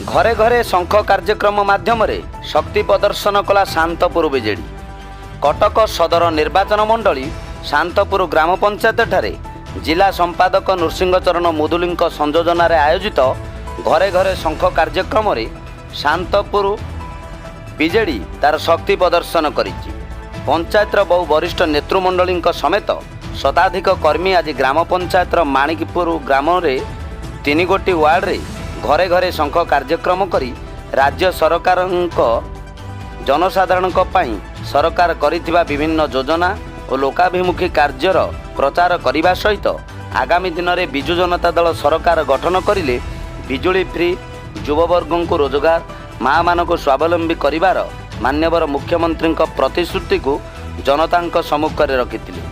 घरे घरे शंख कार्यक्रम माध्यम शक्ति प्रदर्शन कला शांतपुर विजेडी। कटक सदर निर्वाचन मंडली शांतपुर ग्राम पंचायत ठारे जिला संपादक नृसिंहचरण मुदुली संयोजन आयोजित घरे घरे शंख कार्यक्रम शांतपुर विजेडी तार शक्ति प्रदर्शन करिछि। पंचायतर बहु वरिष्ठ नेतृमंडली समेत शताधिक कर्मी आज ग्राम पंचायतर माणिकपुर ग्राम रे 3 गोटी वार्ड रे घरे घरे शंख कार्यक्रम करी राज्य सरकार जनसाधारण सरकार करिथिबा विभिन्न योजना और लोकाभिमुखी कार्यर प्रचार करने सहित आगामी दिन में विजु जनता दल सरकार गठन करिले बिजुली फ्री युववर्ग को रोजगार माँ मान को स्वावलंबी करिवार मान्यवर मुख्यमंत्री प्रतिश्रुति को जनता सम्मुखें रखिथिले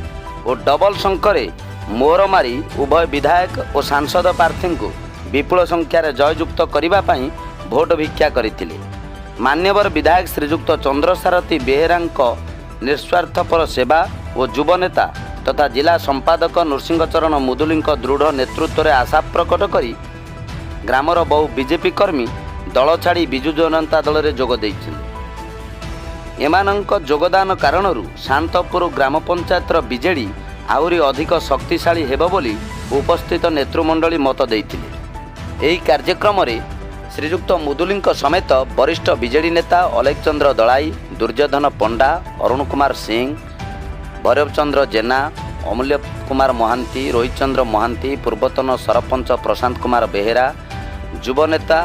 और डबल शंखरे मोहर मारी उभय विधायक और सांसद प्रार्थी को विपुल संख्यार जययुक्त करने भोट भिक्षा करथिले। मान्यवर विधायक श्रीजुक्त चंद्रसारथी बेहेरा निस्वार्थपर सेवा और युवनेता तथा जिला संपादक नृसिंहचरण मुदुली दृढ़ नेतृत्व में आशा प्रकट करी ग्रामर बहु बीजेपी कर्मी दल छाड़ी विजु जनता दल में जोग देइछिले। एमानंक योगदान कारणरू शांतपुर ग्राम पंचायतर बीजेडी आहुरी अधिक शक्तिशाली हेबो बोली उपस्थित नेतृमंडली मत देइथिले। एही कार्यक्रम रे श्रीजुक्त मुदुली समेत वरिष्ठ बीजेडी नेता अलेख चंद्र दलाई, दुर्योधन पंडा, अरुण कुमार सिंह, भैरवचंद्र जेना, अमूल्य कुमार महांती, रोहित चंद्र महांती, पूर्वतन सरपंच प्रशांत कुमार बेहेरा, युवनेता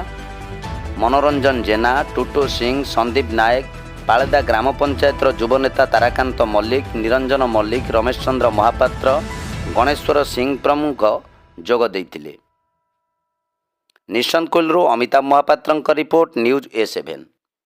मनोरंजन जेना, टुटू सिंह, संदीप नायक, पाळेदा ग्राम पंचायतर युवनेता ताराकांत मल्लिक, निरंजन मल्लिक, रमेश चंद्र महापात्र, गणेश्वर सिंह प्रमुख जोग देइथिले। Nishant कोइलरू Amitabh महापात्रଙ୍କ report news A7।